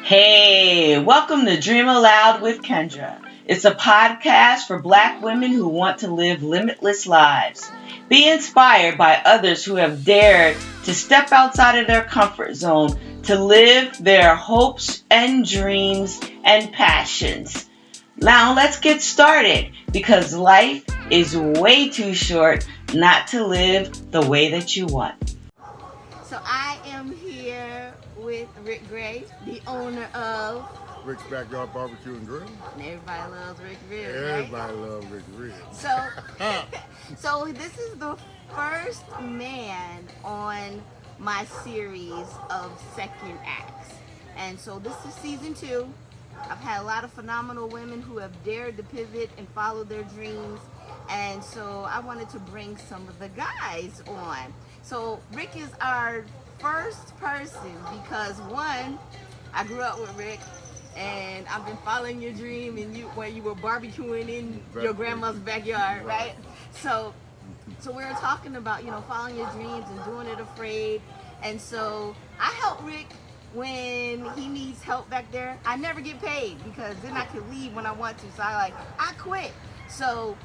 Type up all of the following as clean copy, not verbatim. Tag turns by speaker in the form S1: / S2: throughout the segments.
S1: Hey, welcome to Dream Aloud with Kendra. It's a podcast for Black women who want to live limitless lives. Be inspired by others who have dared to step outside of their comfort zone to live their hopes and dreams and passions. Now let's get started because life is way too short not to live the way that you want.
S2: So I am here with Rick Gray, the owner of
S3: Rick's Backyard BBQ and Grill.
S2: and everybody loves Rick Gray, right?
S3: Everybody loves Rick Grill.
S2: So this is the first man on my series of second acts. And so this is season 2. I've had a lot of phenomenal women who have dared to pivot and follow their dreams. And so I wanted to bring some of the guys on. So Rick is our first person because one, I grew up with Rick and I've been following your dream and where you were barbecuing in your grandma's backyard, right? So we were talking about, following your dreams and doing it afraid. And so I help Rick when he needs help back there. I never get paid because then I can leave when I want to. So I quit. So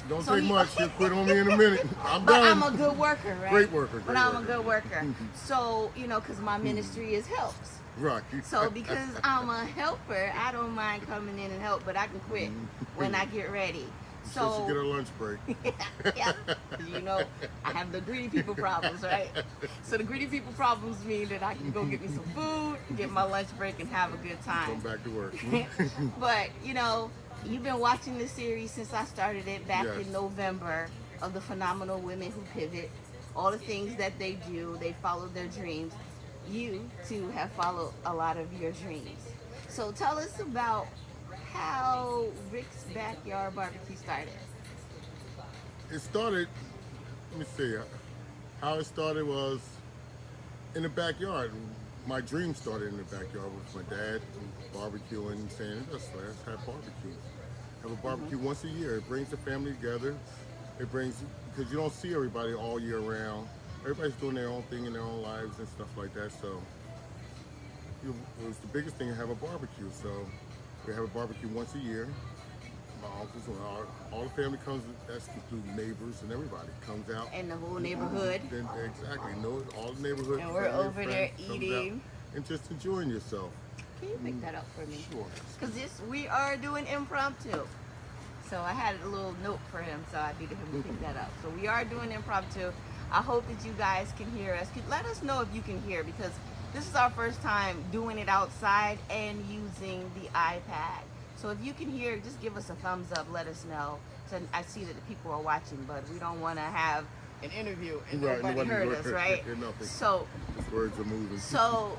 S3: Don't take much. You'll quit on me in a minute. I'm
S2: but
S3: done.
S2: I'm a good worker, right?
S3: Great worker.
S2: But I'm a good worker. So, because my ministry is helps.
S3: Right.
S2: So because I'm a helper, I don't mind coming in and help, but I can quit when I get ready.
S3: So she get her lunch break.
S2: Yeah. I have the greedy people problems, right? So the greedy people problems mean that I can go get me some food, get my lunch break, and have a good time.
S3: Come back to work.
S2: But, you've been watching this series since I started it back in November of the phenomenal women who pivot, all the things that they do, they follow their dreams. You, too, have followed a lot of your dreams. So tell us about how Rick's Backyard BBQ started.
S3: It started, let me see, how it started was in the backyard. My dream started in the backyard with my dad, barbecuing, saying, let's have barbecue. Have a barbecue once a year. It brings the family together. It brings, because you don't see everybody all year round. Everybody's doing their own thing in their own lives and stuff like that. So it was the biggest thing to have a barbecue. So we have a barbecue once a year. My uncles and all the family comes, that's including neighbors and everybody comes out.
S2: And the whole neighborhood.
S3: Then, exactly, all the neighborhood.
S2: And we're over there eating.
S3: And just enjoying yourself.
S2: Can you pick that up for me?
S3: Sure.
S2: Because we are doing impromptu. So I had a little note for him, so I needed him to pick that up. So we are doing impromptu. I hope that you guys can hear us. Let us know if you can hear, because this is our first time doing it outside and using the iPad. So if you can hear, just give us a thumbs up, let us know. So I see that the people are watching, but we don't want to have an interview and nobody heard us, right? So
S3: the words are moving.
S2: So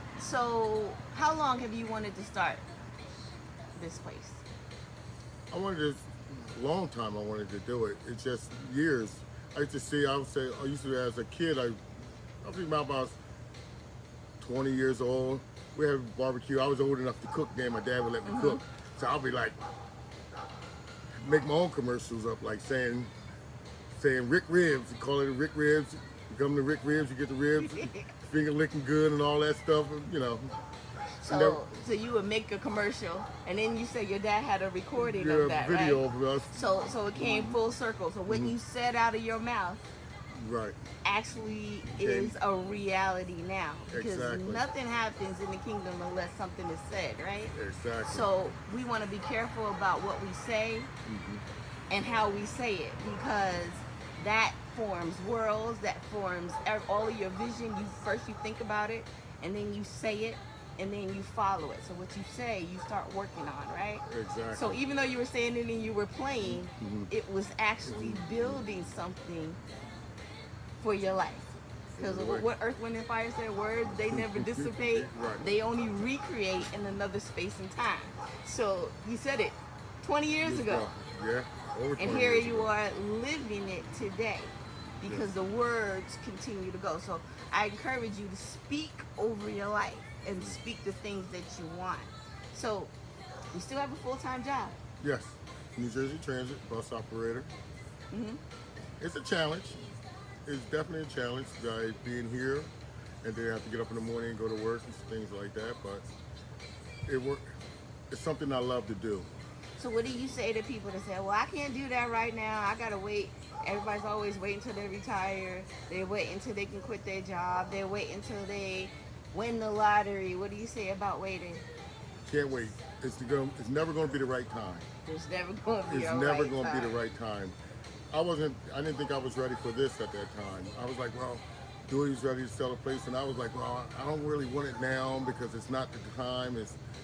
S2: how long have you wanted to start this place?
S3: I wanted a long time I wanted to do it. It's just years. I used to see, I used to, as a kid, I was about 20 years old. We had barbecue. I was old enough to cook then. My dad would let me cook. So I'll be like, make my own commercials up, like saying Rick Ribs. You call it Rick Ribs. You come to Rick Ribs, you get the ribs, finger licking good and all that stuff,
S2: So you would make a commercial, and then you say your dad had a recording of that,
S3: video
S2: right?
S3: of us.
S2: So it came full circle. So what you said out of your mouth
S3: right,
S2: actually is a reality now. Because
S3: exactly.
S2: nothing happens in the kingdom unless something is said, right?
S3: Exactly.
S2: So we want to be careful about what we say and how we say it, because that forms worlds, that forms all of your vision. First you think about it, and then you say it, and then you follow it. So what you say, you start working on, right?
S3: Exactly.
S2: So even though you were saying it and you were playing, it was actually building something for your life. Because what Earth, Wind, and Fire said, words, they never dissipate.
S3: Right.
S2: They only recreate in another space and time. So you said it 20 years ago.
S3: Yeah. Over 20
S2: and here
S3: years
S2: you
S3: ago.
S2: are living it today, because the words continue to go. So I encourage you to speak over your life and speak the things that you want. So you still have a full-time job?
S3: Yes. New Jersey Transit, bus operator. It's a challenge. It's definitely a challenge, being here, and then have to get up in the morning and go to work and things like that. But it's something I love to do.
S2: So what do you say to people that say, well, I can't do that right now. I got to wait. Everybody's always waiting until they retire. They wait until they can quit their job. They wait until they win the lottery. What do you say about waiting?
S3: Can't wait. It's never going to be the right time.
S2: It's never going to be
S3: It's never going to be the right time. I didn't think I was ready for this at that time. I was like, well, Dewey's ready to sell a place, and I was like, well, I don't really want it now because it's not the time.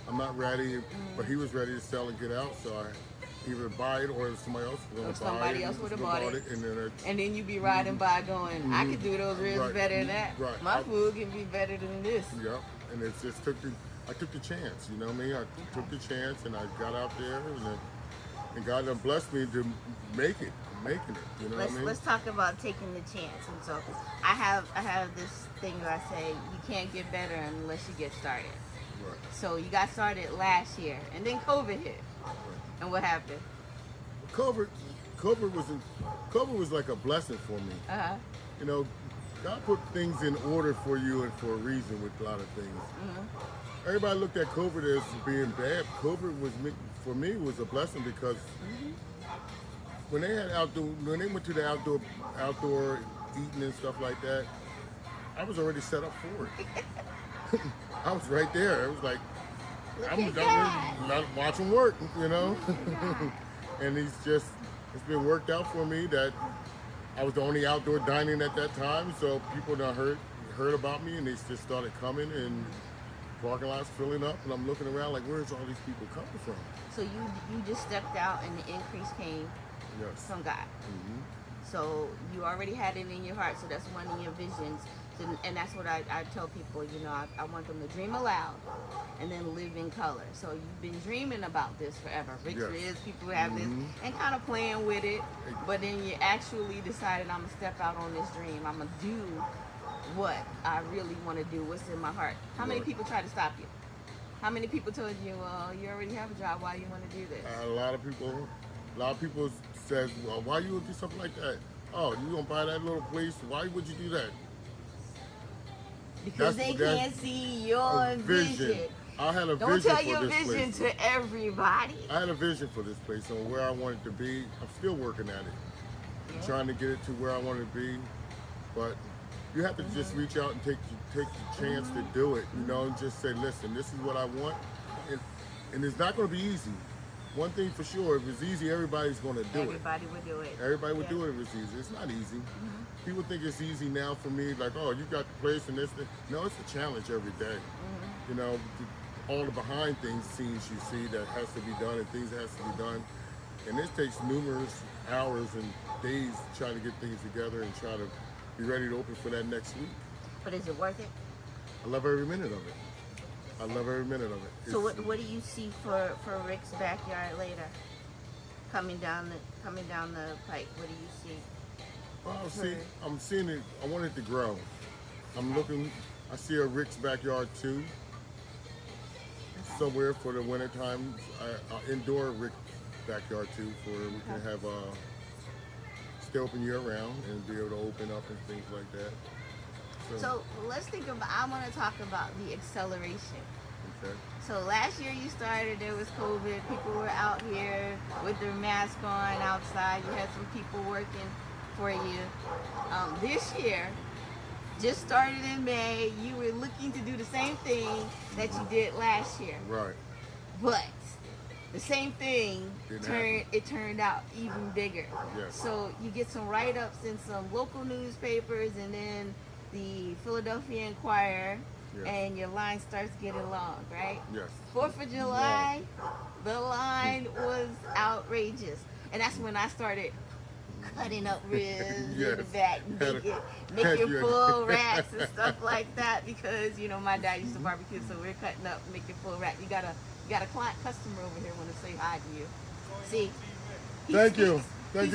S3: I'm not ready. But he was ready to sell and get out, so I either buy it or somebody else was going to buy it.
S2: Somebody else would have bought it. And then you be riding by going, I could do those ribs better than that.
S3: Right.
S2: My food can be better than this.
S3: Yep. And it just I took the chance, you know what I mean? I took the chance and I got out there and God done blessed me to make it. I'm making it, you know what I mean?
S2: Let's talk about taking the chance. And so I have this thing where I say you can't get better unless you get started.
S3: Right.
S2: So you got started last year, and then COVID hit.
S3: Right.
S2: And what happened?
S3: COVID was like a blessing for me.
S2: Uh-huh.
S3: You know, God put things in order for you and for a reason with a lot of things.
S2: Mm-hmm.
S3: Everybody looked at COVID as being bad. COVID for me was a blessing because when they went to the outdoor eating and stuff like that, I was already set up for it. I was right there. It was like I'm not watching work, you know. And it's been worked out for me that I was the only outdoor dining at that time, so people that heard about me and they just started coming and parking lots filling up, and I'm looking around like, where's all these people coming from?
S2: So you just stepped out and the increase came from God.
S3: Mm-hmm.
S2: So you already had it in your heart, so that's one of your visions. And that's what I tell people, you know, I want them to dream aloud and then live in color. So you've been dreaming about this forever. People have this and kind of playing with it, but then you actually decided, I'm going to step out on this dream. I'm going to do what I really want to do, what's in my heart. How many people try to stop you? How many people told you, well, you already have a job, why do you want to do this?
S3: A lot of people said, well, why you would do something like that? Oh, you gonna buy that little place? Why would you do that?
S2: Because they can't see your vision.
S3: I had a
S2: Don't
S3: vision
S2: tell
S3: for
S2: your
S3: this
S2: vision
S3: place.
S2: to everybody.
S3: I had a vision for this place and where I wanted to be. I'm still working at it. I'm trying to get it to where I want to be. But you have to just reach out and take the chance to do it, you know, and just say, listen, this is what I want. And it's not going to be easy. One thing for sure, if it's easy, everybody's going to do it.
S2: Everybody would do it.
S3: Everybody would do it if it's easy. It's not easy. People think it's easy now for me, like, oh, you got the place and this thing. No, it's a challenge every day. You know, all the behind things scenes you see that has to be done and things that has to be done. And this takes numerous hours and days trying to get things together and try to be ready to open for that next week.
S2: But is it worth it?
S3: I love every minute of it. I love every minute of it.
S2: So what do you see for Rick's Backyard later? Coming down the pike, what do you see?
S3: Well, I'm seeing it. I want it to grow. I see a Rick's Backyard 2 somewhere for the winter time. Indoor Rick's Backyard 2 for we can have stay open year round and be able to open up and things like that.
S2: So let's think about, I want to talk about the acceleration.
S3: Okay.
S2: So last year you started, there was COVID, people were out here with their mask on outside, you had some people working for you. This year, just started in May, you were looking to do the same thing that you did last year.
S3: Right.
S2: But the same thing turned out even bigger.
S3: Yes.
S2: So you get some write-ups in some local newspapers and then the Philadelphia Inquirer, and your line starts getting long, right?
S3: Yes.
S2: 4th of July, the line was outrageous. And that's when I started cutting up ribs in the back, making full racks and stuff like that because, you know, my dad used to barbecue, so we're cutting up, making full racks. You got a client customer over here want to say hi to you. See?
S3: Thank you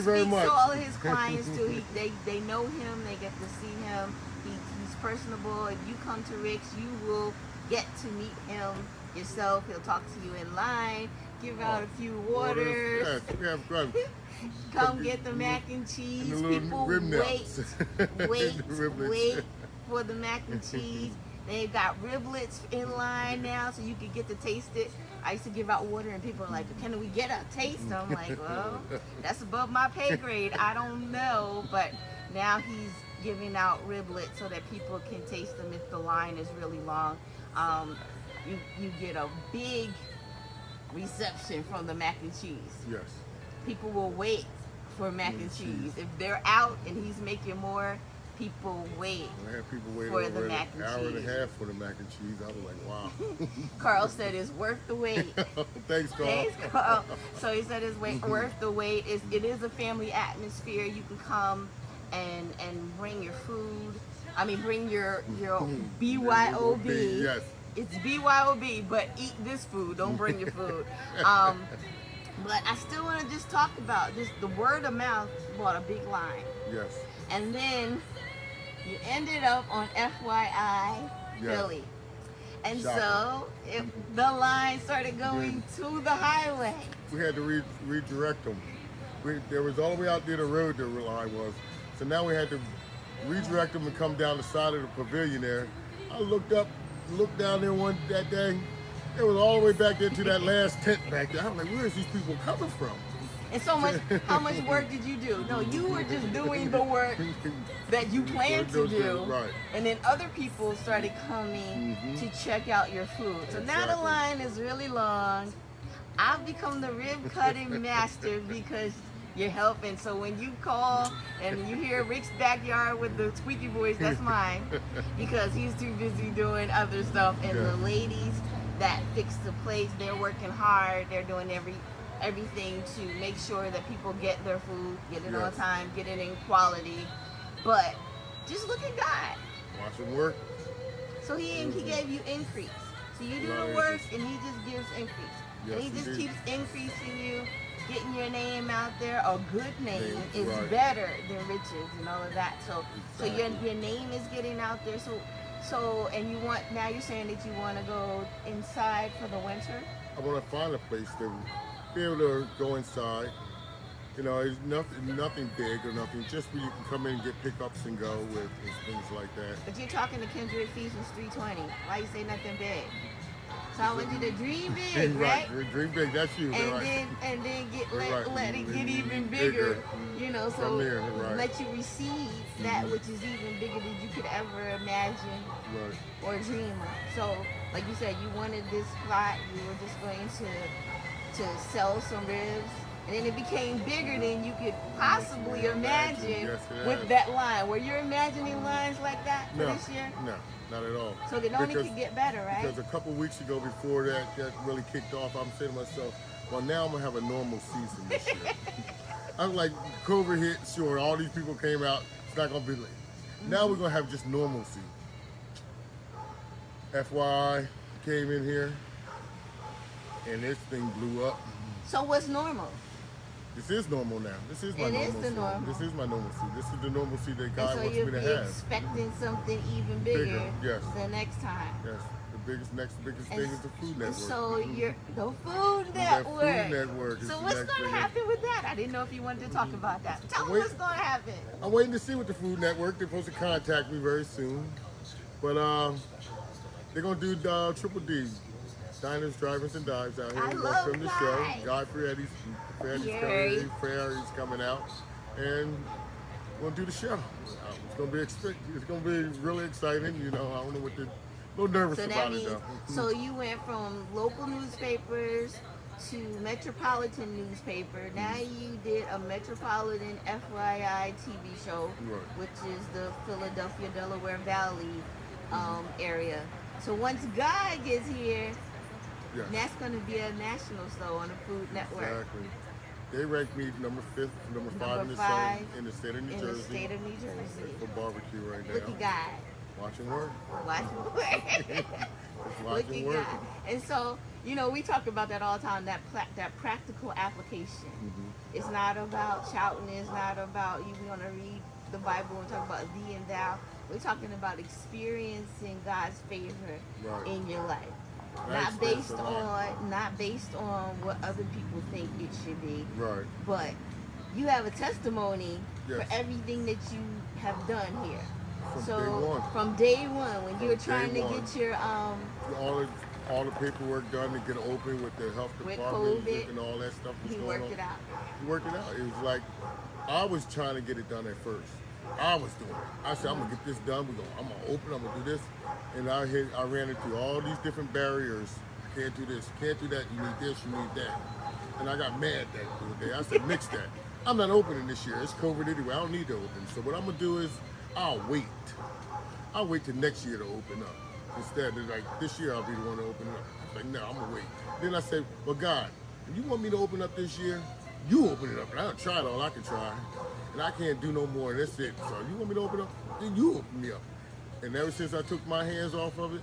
S3: very much.
S2: So all of his clients too, they know him, they get to see him. He's personable. If you come to Rick's, you will get to meet him yourself. He'll talk to you in line, give out a few waters.
S3: Yes, we have fun.
S2: Come get the mac and cheese.
S3: And
S2: people wait for the mac and cheese. They've got riblets in line now, so you can get to taste it. I used to give out water, and people are like, "Can we get a taste?" I'm like, "Well, that's above my pay grade. I don't know." But now he's giving out riblets so that people can taste them if the line is really long. You get a big reception from the mac and cheese.
S3: Yes.
S2: People will wait for mac and cheese. If they're out and he's making more, people wait.
S3: I had people wait
S2: for
S3: over
S2: the mac and
S3: an hour
S2: cheese.
S3: and a half for the mac and cheese. I was like, wow.
S2: Carl said it's worth the wait.
S3: Thanks, Carl.
S2: Thanks, Carl. So he said it's worth the wait. It is a family atmosphere. You can come and bring your food. I mean, bring your BYOB.
S3: Yes.
S2: It's BYOB, but eat this food. Don't bring your food. But I still want to just talk about just the word of mouth brought a big line.
S3: Yes.
S2: And then you ended up on FYI Philly. And so the line started going to the highway.
S3: We had to redirect them. There was all the way out there the road the line was. So now we had to redirect them and come down the side of the pavilion there. I looked down there that day. It was all the way back there to that last tent back there. I was like, where is these people coming from?
S2: And so much, how much work did you do? No, you were just doing the work that you planned to do.
S3: Right.
S2: And then other people started coming to check out your food. So now the line is really long. I've become the rib cutting master because you're helping. So when you call and you hear Rick's backyard with the squeaky voice, that's mine. Because he's too busy doing other stuff. And the ladies that fix the plates, they're working hard. They're doing everything to make sure that people get their food, get it on time, get it in quality. But just look at God.
S3: Watch him work.
S2: So he gave you increase. So you do the work and he just gives increase.
S3: Yes,
S2: and he just
S3: indeed.
S2: keeps increasing you, getting your name out there. A good name is
S3: right.
S2: better than riches and all of that. So your name is getting out there. So and you want, now you're saying that you want to go inside for the winter?
S3: I want to find a place to be able to go inside. You know, it's nothing big or nothing, just where you can come in and get pickups and go with and things like that.
S2: But you're talking to Kendra Ephesians 3:20. Why you say nothing big? So I want you to dream big, right?
S3: Dream big, that's you.
S2: And
S3: right.
S2: then let it get even bigger. You know, so
S3: there,
S2: let you receive that which is even bigger than you could ever imagine or dream of. So, like you said, you wanted this plot. You were just going to sell some ribs. And then it became bigger than you could possibly imagine with that line. Were you imagining lines like that for this year?
S3: No, not at all.
S2: So it only could get better, right?
S3: Because a couple weeks ago, before that really kicked off, I'm saying to myself, well, now I'm going to have a normal season this year. I was like, COVID hit, sure, all these people came out, it's not going to be late. Now we're going to have just normalcy. FYI came in here, and this thing blew up.
S2: So what's normal?
S3: This is normal now. This is my normalcy.
S2: It is the normal.
S3: This is my normalcy. This is the normalcy that God
S2: so
S3: wants me to have.
S2: you're expecting something even bigger
S3: yes.
S2: the next time.
S3: Yes. The biggest thing is the Food Network.
S2: So you're the Food Network.
S3: Food Network.
S2: So what's going to happen with that? I didn't know if you wanted to talk about that. Tell me what's going to happen.
S3: I'm waiting to see what the Food Network. They're supposed to contact me very soon, but they're gonna do Triple D. Diners, Drivers, and Dives out here. We're going to film the show. Guy Fieri's coming out, and we're going to do the show. It's going to be really exciting. You know, I don't know what a little nervous about it though.
S2: So you went from local newspapers to metropolitan newspaper. Now you did a metropolitan FYI TV show, which is the Philadelphia, Delaware Valley area. So once Guy gets here, that's going to be a national show on the Food Network.
S3: Exactly. They ranked me number 5 in the state of New Jersey. For barbecue right now.
S2: Look at God.
S3: Watching work.
S2: Watching work. And so, you know, we talk about that all the time, that practical application. It's not about shouting. It's not about you going to read the Bible and talk about thee and thou. We're talking about experiencing God's favor in your life. Not based on what other people think it should be. Right. But you have a testimony for everything that you have done here.
S3: From
S2: So
S3: day one.
S2: from day one, when you were
S3: From
S2: trying
S3: day
S2: to
S3: one.
S2: get your
S3: All the paperwork done to get open with the health
S2: with
S3: department
S2: COVID,
S3: and all that stuff was
S2: he
S3: going
S2: worked
S3: on.
S2: it out.
S3: He worked it out. It was like I was trying to get it done at first. I was doing it. I said, I'm gonna get this done. I'm gonna open. I'm gonna do this. And I ran into all these different barriers. Can't do this. Can't do that. You need this. You need that. And I got mad that day. I said, nix that. I'm not opening this year. It's COVID anyway. I don't need to open. So what I'm gonna do is I'll wait. I'll wait till next year to open up. Instead of like this year I'll be the one to open it up. I was like, no, I'm gonna wait. Then I said, well God, if you want me to open up this year, you open it up. And I done tried all I can try. And I can't do no more. That's it. So you want me to open up? Then you open me up. And ever since I took my hands off of it,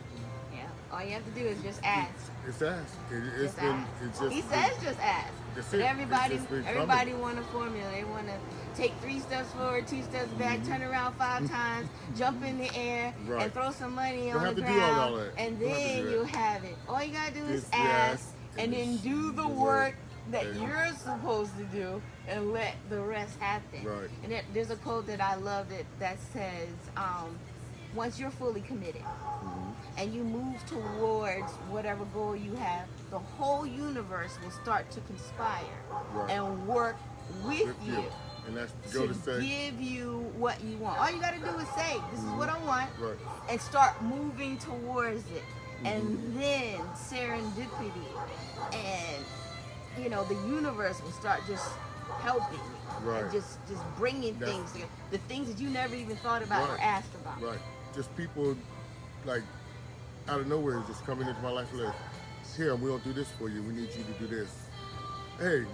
S2: Yeah. All you have to do is just ask.
S3: it's asked. It's
S2: Just
S3: been,
S2: ask.
S3: it's just.
S2: He says just ask.
S3: That's
S2: But
S3: it.
S2: everybody,
S3: It's just been
S2: everybody
S3: coming.
S2: want a formula. They want to take 3 steps forward, 2 steps back, turn around 5 times, jump in the air,
S3: Right.
S2: and throw some money
S3: Don't
S2: on
S3: have
S2: the
S3: to do all
S2: ground,
S3: that.
S2: and
S3: Don't have to
S2: then
S3: do that.
S2: you'll have it. All you gotta do is
S3: Just
S2: ask,
S3: ask,
S2: and then
S3: just
S2: do the
S3: do the
S2: work
S3: work.
S2: that
S3: And-
S2: you're supposed to do, and let the rest happen.
S3: Right.
S2: And there's a quote that I love that says, once you're fully committed, and you move towards whatever goal you have, the whole universe will start to conspire
S3: Right.
S2: and work with
S3: With
S2: you
S3: you. And that's go to say.
S2: give you what you want. All you got to do is say, this is what I want,
S3: Right.
S2: and start moving towards it.
S3: Mm-hmm.
S2: And then serendipity and, the universe will start just helping you.
S3: Right.
S2: And just bringing
S3: That's-
S2: things together. The things that you never even thought about or
S3: Right.
S2: asked about.
S3: Right. Just people like out of nowhere just coming into my life like, here, we'll do this for you. We need you to do this. Hey,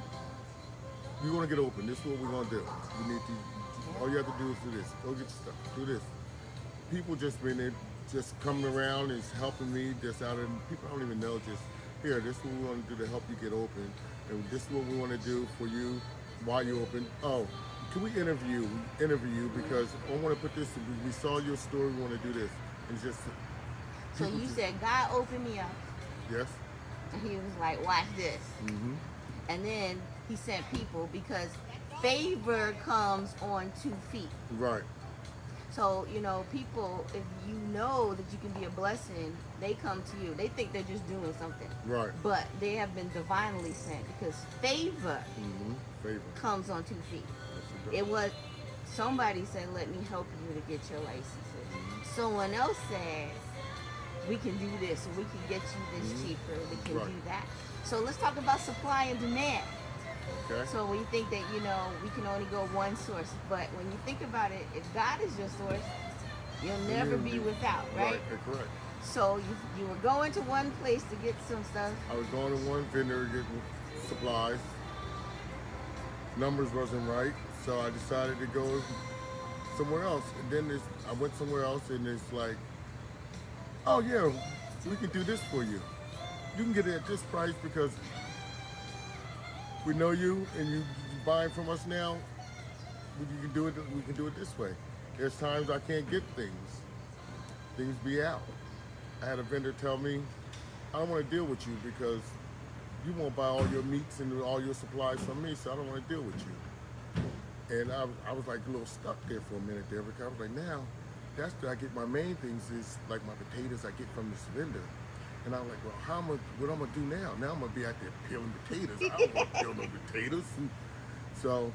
S3: we want to get open. This is what we're going to do. We need to, all you have to do is do this. Go get your stuff. Do this. People just been there, just coming around and helping me just out of, people I don't even know, just, here, this is what we want to do to help you get open. And this is what we want to do for you while you're open. Oh, can we interview you because I want to put this, we saw your story, we want to do this. And just,
S2: So you said, God opened me up.
S3: yes.
S2: And he was like, watch this.
S3: Mm-hmm.
S2: And then he sent people because favor comes on 2 feet.
S3: Right.
S2: So, people, if you know that you can be a blessing, they come to you. They think they're just doing something.
S3: Right.
S2: But they have been divinely sent because favor
S3: Mm-hmm. Favor.
S2: comes on 2 feet. It was, somebody said, let me help you to get your licenses. Someone else said, we can do this, or we can get you this cheaper, we can
S3: Right.
S2: do that. So let's talk about supply and demand.
S3: Okay.
S2: So when you think that, we can only go one source, but when you think about it, if God is your source, you'll never be without, right?
S3: Correct.
S2: So you were going to one place to get some stuff.
S3: I was going to one vendor getting supplies. Numbers wasn't right, so I decided to go somewhere else. And then I went somewhere else, and it's like, oh yeah, we can do this for you. You can get it at this price because we know you, and you buying from us now. We can do it this way. There's times I can't get things. Things be out. I had a vendor tell me, I don't want to deal with you because you won't buy all your meats and all your supplies from me, so I don't want to deal with you. And I was like a little stuck there for a minute there because I was like, now, that's where I get my main things is like my potatoes I get from this vendor. And I'm like, well, what I'm going to do now? Now I'm going to be out there peeling potatoes. I don't want to peel no potatoes. So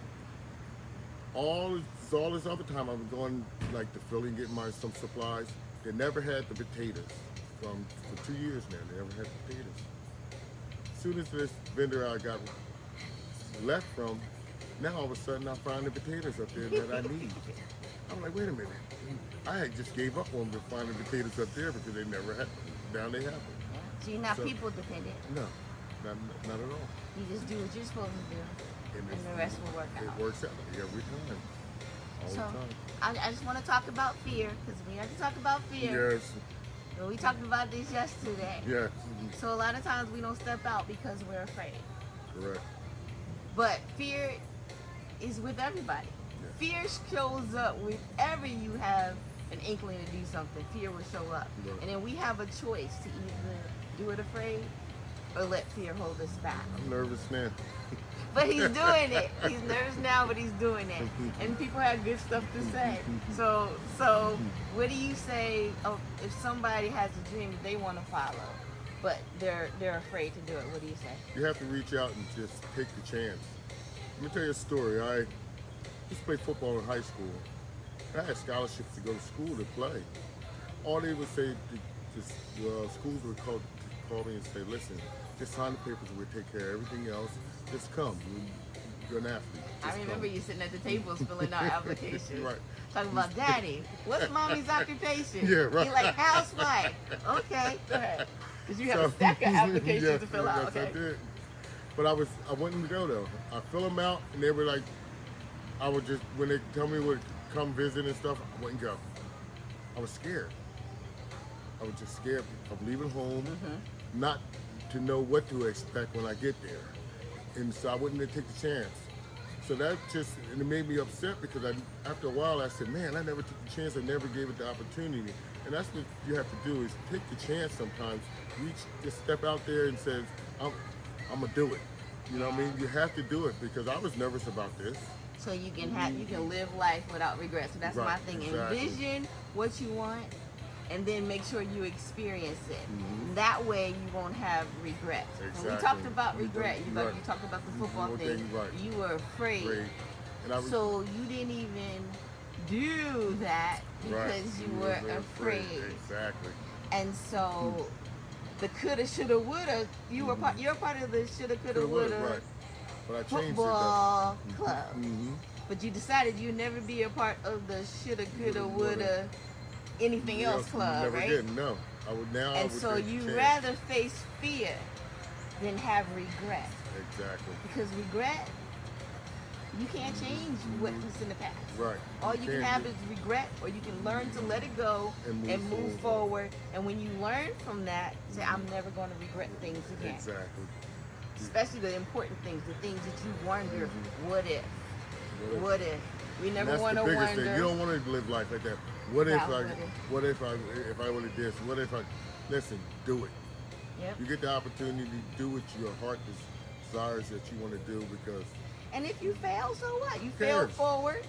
S3: all this other time I was going like to Philly and getting some supplies. They never had the potatoes for 2 years now. They never had potatoes. As soon as this vendor I got left from, now all of a sudden I find the potatoes up there that I need. I'm like, wait a minute. I had just gave up on finding potatoes up there because they never had them. Now they have them.
S2: So you're not
S3: So-
S2: people dependent.
S3: No, not at all.
S2: You just do what you're supposed to do, and
S3: it's-
S2: the rest will work out.
S3: It works out every time. All
S2: So
S3: the time.
S2: I just want to talk about fear because we have to talk about fear.
S3: Yes,
S2: But we talked about this yesterday.
S3: yes,
S2: So a lot of times we don't step out because we're afraid.
S3: correct.
S2: But fear is with everybody. Fear shows up whenever you have an inkling to do something. Fear will show up.
S3: Right.
S2: And then we have a choice to either do it afraid or let fear hold us back?
S3: I'm nervous now.
S2: But he's doing it. He's nervous now, but he's doing it. And people have good stuff to say. So what do you say if somebody has a dream that they want to follow, but they're afraid to do it? What do you say?
S3: You have to reach out and just take the chance. Let me tell you a story. I used to play football in high school. I had scholarships to go to school to play. All they would say, schools would call me and say, listen, just sign the papers and we'll take care of everything else. Just come. You're an athlete. Just
S2: I remember
S3: come.
S2: you sitting at the tables filling out applications.
S3: Right.
S2: Talking about, Daddy, what's mommy's occupation?
S3: Yeah, right.
S2: You're like, housewife. Okay, go ahead. Because you have a stack of applications
S3: yes,
S2: to fill
S3: yes,
S2: out. Okay.
S3: I did. But I wouldn't go though. I fill them out and they were like, I would just, when they tell me would come visit and stuff, I wouldn't go. I was scared. I was just scared of leaving home, not to know what to expect when I get there. And so I wouldn't take the chance. So that just, and it made me upset because after a while I said, man, I never took the chance, I never gave it the opportunity. And that's what you have to do is take the chance sometimes. Just step out there and say, I'm gonna do it. You know what I mean? You have to do it because I was nervous about this.
S2: So you can live life without regret. So that's
S3: Right,
S2: my thing.
S3: exactly.
S2: Envision what you want and then make sure you experience it. That way you won't have regret.
S3: Exactly.
S2: When we talked about regret, you
S3: Right.
S2: talked about the football thing.
S3: Right.
S2: You were afraid.
S3: And
S2: So you didn't even do that because you were afraid.
S3: Exactly.
S2: And so the coulda, shoulda, woulda, you're part of the shoulda, coulda, woulda
S3: Right. But I changed
S2: football club.
S3: it.
S2: But you decided you'd never be a part of the shoulda, coulda, woulda, anything else club,
S3: never
S2: right?
S3: did, no. I would now.
S2: And so you rather face fear than have regret.
S3: Exactly.
S2: Because regret, you can't change what's in the past.
S3: Right.
S2: All you can have is regret, or you can learn to let it go and move forward. And when you learn from that, say, I'm never going to regret things again.
S3: Exactly.
S2: Especially the important things, the things that you wonder, what if? What if? We never want to wonder.
S3: Thing. You don't want to live life like that. What if I would have this? What if I? Listen, do it.
S2: Yep.
S3: You get the opportunity to do what your heart desires that you want to do because.
S2: And if you fail, so what? You failed forward.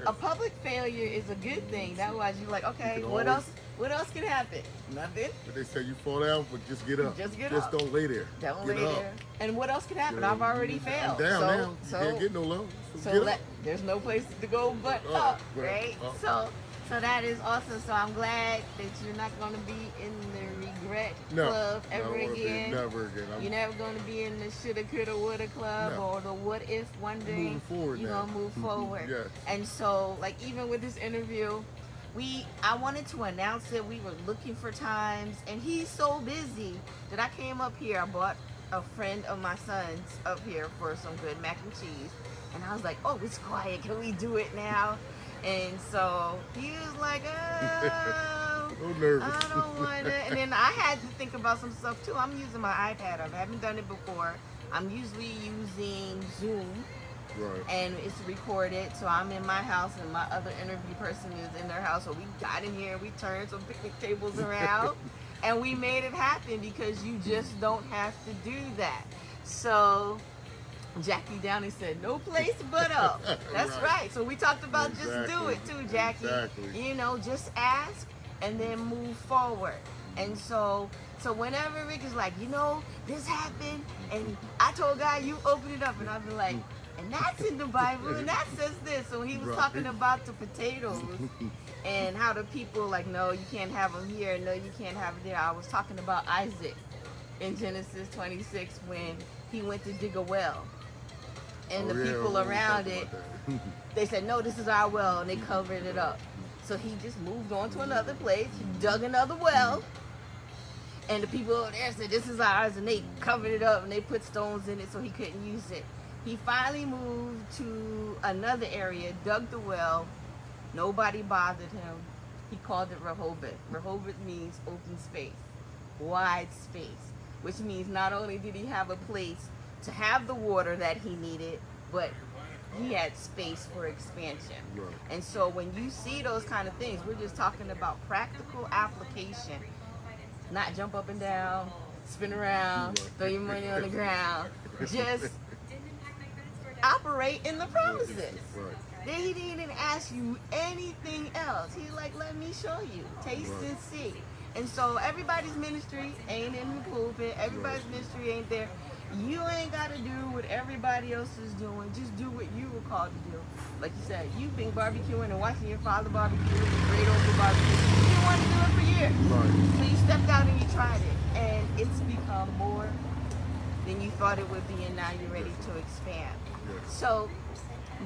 S2: A public failure is a good thing. Otherwise, you're like, okay, what else? What else can happen? Nothing.
S3: But they say you fall down, but just get up.
S2: Just get
S3: up.
S2: Just
S3: don't lay there.
S2: Don't lay there. And what else can happen? I've already failed.
S3: I'm down now. You can't get no low.
S2: So there's no place to go but up, right? So that is awesome. So I'm glad that you're not going to be in the regret club ever again.
S3: Never again.
S2: You're never going to be in the shoulda, coulda, woulda club or the what if wondering. You're going to move forward.
S3: Yes.
S2: And so, like, even with this interview, I wanted to announce it. We were looking for times, and he's so busy that I came up here. I bought a friend of my son's up here for some good mac and cheese. And I was like, oh, it's quiet. Can we do it now? And so he was like, oh,
S3: nervous.
S2: I don't want to. And then I had to think about some stuff too. I'm using my iPad. I haven't done it before. I'm usually using Zoom.
S3: Right.
S2: And it's recorded. So I'm in my house and my other interview person is in their house. So we got in here, we turned some picnic tables around and we made it happen because you just don't have to do that. So Jackie Downey said, no place but up. That's right. So we talked about just do it too, Jackie.
S3: Exactly.
S2: You know, just ask and then move forward. And so whenever Rick is like, you know, this happened and I told God you open it up, and I'll be like, and that's in the Bible and that says this. So he was talking about the potatoes and how the people like, no, you can't have them here, no, you can't have it there. I was talking about Isaac in Genesis 26 when he went to dig a well. And the people around it, they said, no, this is our well, and they covered it up. So he just moved on to another place, he dug another well, and the people over there said, this is ours, and they covered it up, and they put stones in it so he couldn't use it. He finally moved to another area, dug the well, nobody bothered him. He called it Rehoboth. Rehoboth means open space, wide space, which means not only did he have a place to have the water that he needed, but he had space for expansion.
S3: Right.
S2: And so when you see those kind of things, we're just talking about practical application, not jump up and down, spin around, throw your money on the ground. Just operate in the promises.
S3: Right.
S2: Then he didn't ask you anything else. He's like, let me show you. Taste and see. And so everybody's ministry ain't in the pulpit. Everybody's ministry ain't there. You ain't got to do what everybody else is doing. Just do what you were called to do. Like you said, you've been barbecuing and watching your father barbecue. Your great uncle barbecue. You didn't want to do it for years.
S3: Right.
S2: So you stepped out and you tried it. And it's become more than you thought it would be. And now you're ready to expand.
S3: Yes.
S2: So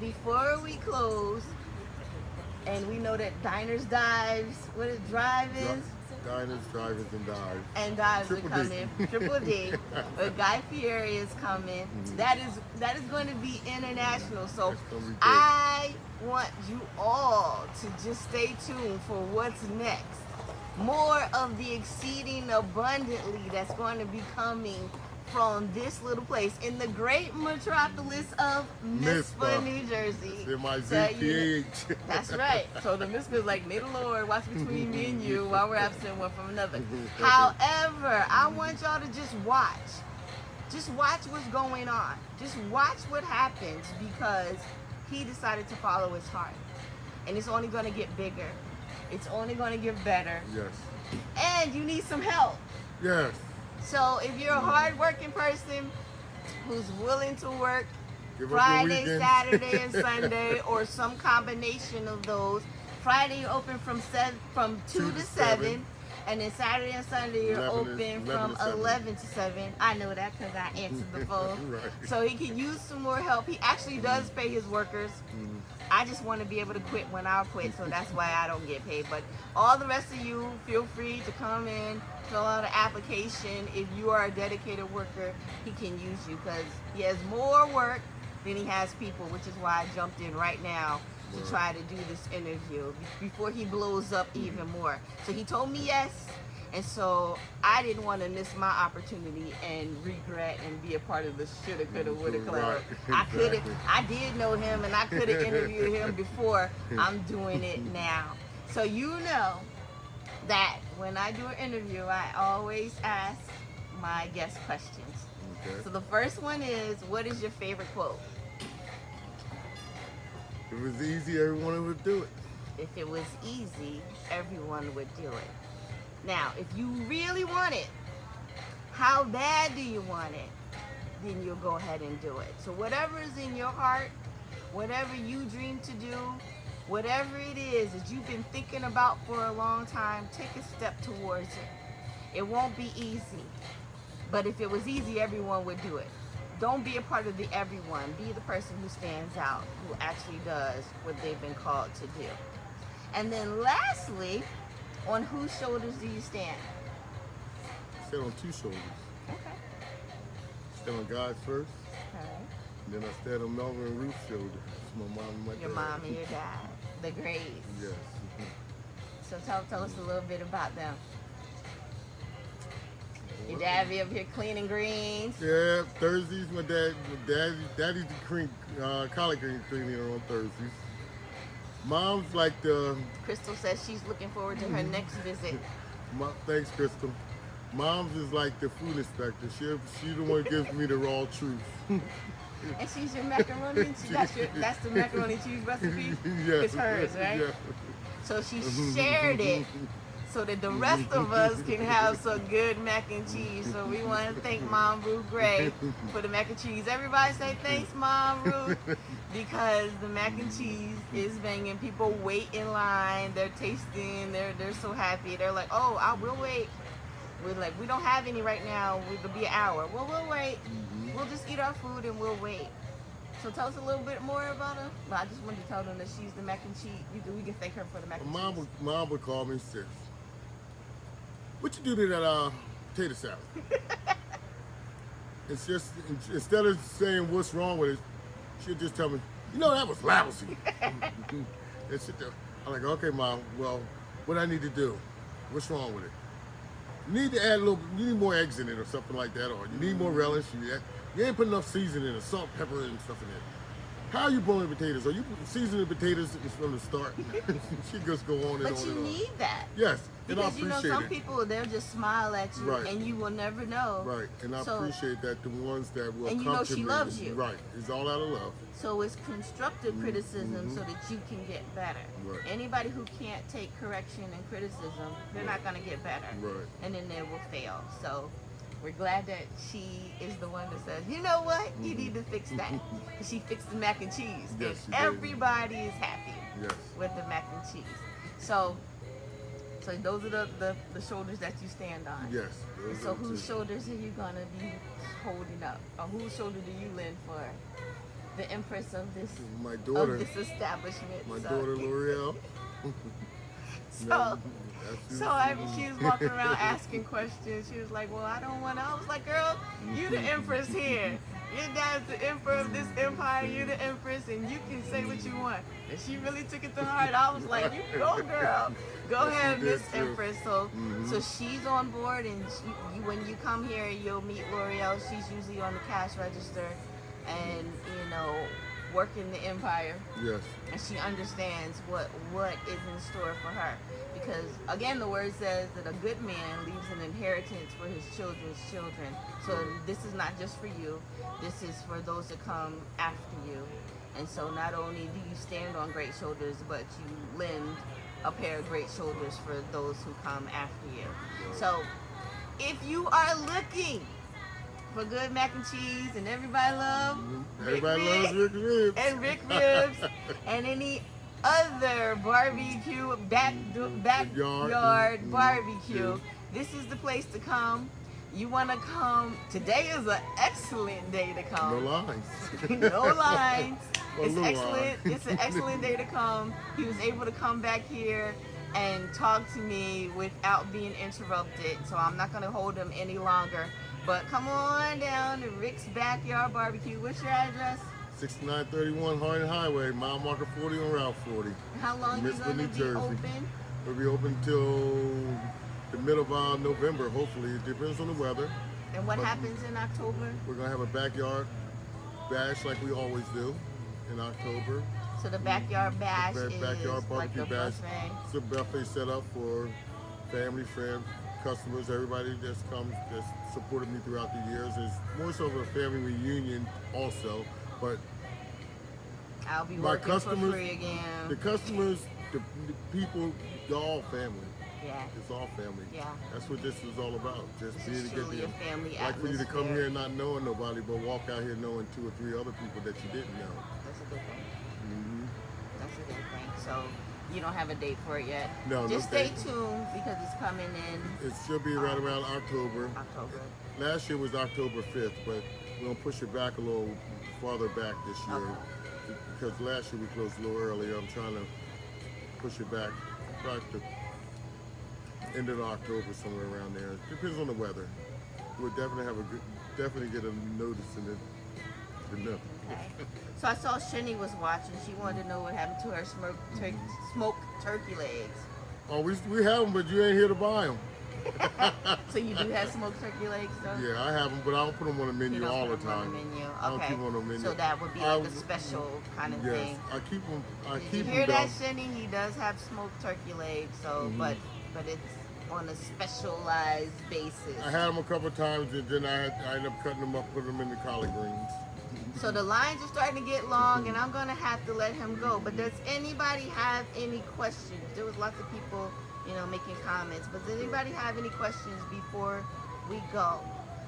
S2: before we close, and we know that diners, dives, what is drive is?
S3: Diners, drivers, and dives.
S2: And dives
S3: Triple
S2: are coming.
S3: D.
S2: Triple D. But Guy Fieri is coming.
S3: Mm-hmm.
S2: That is going to be international. So
S3: That's gonna be big.
S2: I want you all to just stay tuned for what's next. More of the exceeding abundantly that's going to be coming from this little place in the great metropolis of Mizpah, New Jersey.
S3: M-I-Z-P-H.
S2: That's right. So the Mizpah is like, may the Lord watch between me and you while we're absent one from another. However, I want y'all to just watch. Just watch what's going on. Just watch what happens because he decided to follow his heart. And it's only going to get bigger. It's only going to get better.
S3: Yes.
S2: And you need some help.
S3: Yes.
S2: So if you're a hard-working person who's willing to work
S3: Give up your
S2: Friday,
S3: weekends.
S2: Saturday, and Sunday, or some combination of those, Friday you're open from 2 to 7, and then Saturday and Sunday you're
S3: 11
S2: open
S3: to
S2: from
S3: 7.
S2: 11 to 7. I know that because I answered the phone.
S3: Right.
S2: So he can use some more help. He actually does pay his workers.
S3: Mm-hmm.
S2: I just want to be able to quit when I quit, so that's why I don't get paid. But all the rest of you, feel free to come in, fill out an application. If you are a dedicated worker, he can use you because he has more work than he has people, which is why I jumped in right now to try to do this interview before he blows up even more. So he told me yes, and so I didn't want to miss my opportunity and regret and be a part of the shoulda, coulda, woulda club.
S3: Right.
S2: I did know him and I could have interviewed him before. I'm doing it now. So you know that when I do an interview, I always ask my guest questions.
S3: Okay.
S2: So the first one is, what is your favorite quote?
S3: If it was easy, everyone would do it.
S2: If it was easy, everyone would do it. Now, if you really want it, how bad do you want it? Then you'll go ahead and do it. So whatever is in your heart, whatever you dream to do, whatever it is that you've been thinking about for a long time, take a step towards it. It won't be easy. But if it was easy, everyone would do it. Don't be a part of the everyone. Be the person who stands out, who actually does what they've been called to do. And then lastly, on whose shoulders do you stand?
S3: Stand on two shoulders.
S2: Okay.
S3: Stand on God's first,
S2: All right.
S3: and then I stand on Melvin and Ruth's shoulder. It's my mom and my
S2: Your
S3: dad.
S2: mom and your dad, the Grays.
S3: Yes.
S2: So tell us a little bit about them. Your dad be up here cleaning greens.
S3: Yeah, Thursdays daddy's the collard green cleaning on Thursdays. Mom's like the
S2: Crystal says she's looking forward to her next visit.
S3: thanks, Crystal. Mom's is like the food inspector. She the one who gives me the raw truth.
S2: And she's your macaroni and cheese. That's the macaroni and cheese recipe?
S3: Yeah.
S2: It's hers, right?
S3: Yeah.
S2: So she shared it so that the rest of us can have some good mac and cheese. So we want to thank Mom Ruth Gray for the mac and cheese. Everybody say thanks, Mom Ruth, because the mac and cheese is banging. People wait in line. They're tasting. They're so happy. They're like, oh, I will wait. We're like, we don't have any right now. It'll be an hour. Well, we'll wait. We'll just eat our food and we'll wait. So tell us a little bit more about her. Well, I just wanted to tell them that she's the mac and cheese. We can thank her for the mac and cheese.
S3: Mom would call me and say, what you do to that potato salad? It's just, instead of saying what's wrong with it, she'll just tell me, you know, that was lousy. And sit there. I'm like, okay, Mom, well, what I need to do? What's wrong with it? You need to add you need more eggs in it or something like that, or you need more relish. You ain't put enough seasoning or salt, pepper, and stuff in it. how are you boiling potatoes? Are you seasoning potatoes from the start? She just go on and
S2: But
S3: on
S2: you
S3: and on.
S2: need that.
S3: Yes, and I
S2: Because
S3: appreciate
S2: some
S3: it.
S2: people, they'll just smile at you,
S3: Right.
S2: and you will never know.
S3: Right, and I appreciate that the ones that will
S2: and you
S3: come
S2: know
S3: to
S2: she
S3: me.
S2: loves you.
S3: Right, it's all out of love.
S2: So it's constructive criticism so that you can get better.
S3: Right.
S2: Anybody who can't take correction and criticism, they're not going to get better.
S3: Right.
S2: And then they will fail. So we're glad that she is the one that says, you know what, you need to fix that. She fixed the mac and cheese.
S3: Yes,
S2: and
S3: she did.
S2: everybody is happy
S3: Yes.
S2: with the mac and cheese. So those are the shoulders that you stand on.
S3: Yes.
S2: So whose shoulders are you going to be holding up? Or whose shoulder do you lend for? The empress of this
S3: My daughter.
S2: of this establishment.
S3: My daughter L'Oreal.
S2: She was walking around asking questions. She was like, well, I don't want to. I was like, girl, you the empress here. Your dad's the emperor of this empire. You're the empress, and you can say what you want. And she really took it to heart. I was like, you go, girl. Go ahead, Miss Empress. So she's on board, and when you come here, you'll meet L'Oreal. She's usually on the cash register, and working the empire.
S3: Yes.
S2: And she understands what is in store for her. Because, again, the word says that a good man leaves an inheritance for his children's children. So this is not just for you. This is for those that come after you. And so not only do you stand on great shoulders, but you lend a pair of great shoulders for those who come after you. So if you are looking for good mac and cheese, and everybody loves Rick
S3: ribs
S2: and Rick ribs and any other barbecue, backyard barbecue, this is the place to come. You want to come. Today is an excellent day to come.
S3: No lines.
S2: No lines. It's
S3: no
S2: excellent.
S3: line.
S2: It's an excellent day to come. He was able to come back here and talk to me without being interrupted. So I'm not going to hold him any longer. But come on down to Rick's Backyard BBQ. What's your address?
S3: 6931 Harding Highway, mile marker 40 on Route 40.
S2: How long are you going to be open?
S3: We'll be open till the middle of November, hopefully. It depends on the weather.
S2: And what happens in October?
S3: We're going to have a backyard bash like we always do in October.
S2: So the backyard bash is
S3: backyard
S2: like the
S3: bash.
S2: buffet?
S3: It's a buffet set up for family, friends, customers, everybody that's come, that's supported me throughout the years. It's more so of a family reunion also, but
S2: I'll be
S3: my
S2: working
S3: customers,
S2: for free again.
S3: the customers, the people, they're all family.
S2: Yeah.
S3: It's all family.
S2: Yeah.
S3: That's what this is all about. Just
S2: This
S3: being
S2: is
S3: to get
S2: truly
S3: them.
S2: a family
S3: Like for you to come
S2: atmosphere.
S3: here and not knowing nobody, but walk out here knowing 2 or 3 other people that you didn't know.
S2: That's a good thing.
S3: Mm-hmm.
S2: That's a good thing. So you don't have a date for it yet?
S3: No,
S2: Just
S3: no
S2: stay
S3: date.
S2: tuned because it's coming in
S3: It should be right around October.
S2: October.
S3: Last year was October 5th, but we're gonna push it back a little farther back this year because last year we closed a little earlier. I'm trying to push it back to end of October, somewhere around there. Depends on the weather. We'll definitely get a notice in it.
S2: Okay. So I saw Shinny was watching. She wanted to know what happened to her smoked turkey legs.
S3: Oh, we have them, but you ain't here to buy them.
S2: So you do have smoked turkey legs, though?
S3: Yeah, I have them, but I don't put them on the menu
S2: You don't
S3: all
S2: put
S3: the
S2: them on
S3: time.
S2: the menu.
S3: I don't
S2: Okay.
S3: keep them on the menu.
S2: So that would be like a special kind of
S3: Yes,
S2: thing.
S3: I keep them.
S2: Did you hear that, Shinny? He does have smoked turkey legs, so but it's on a specialized basis.
S3: I had them a couple of times, and then I ended up cutting them up, putting them in the collard greens.
S2: So the lines are starting to get long, and I'm gonna have to let him go. But does anybody have any questions? There was lots of people, making comments. But does anybody have any questions before we go?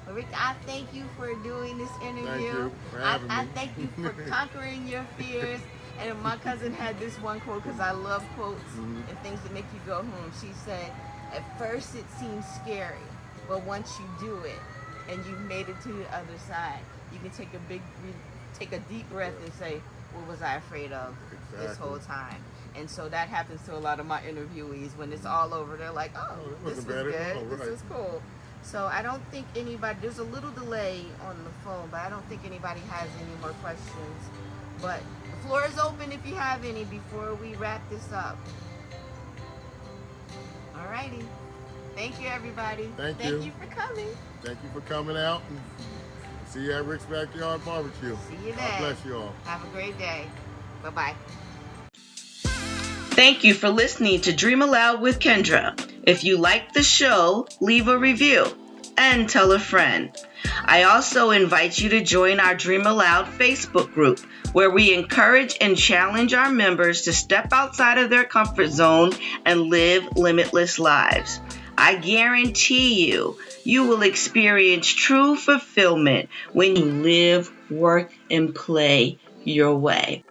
S2: But Rick, I thank you for doing this interview.
S3: Thank you for having
S2: I
S3: me.
S2: thank you for conquering your fears. And my cousin had this one quote, because I love quotes and things that make you go, She said, at first it seems scary, but once you do it and you've made it to the other side, you can take a deep breath and say, what was I afraid of this whole time? And so that happens to a lot of my interviewees. When it's all over, they're like, oh, this was good, this was cool. So I don't think anybody, there's a little delay on the phone, but I don't think anybody has any more questions. But the floor is open if you have any before we wrap this up. Alrighty. Thank you, everybody.
S3: Thank
S2: you.
S3: you.
S2: Thank you for coming.
S3: Thank you for coming out and See you at Rick's Backyard BBQ.
S2: See you there.
S3: God bless you all.
S2: Have a great day. Bye-bye.
S1: Thank you for listening to Dream Aloud with Kendra. If you like the show, leave a review and tell a friend. I also invite you to join our Dream Aloud Facebook group, where we encourage and challenge our members to step outside of their comfort zone and live limitless lives. I guarantee you will experience true fulfillment when you live, work, and play your way.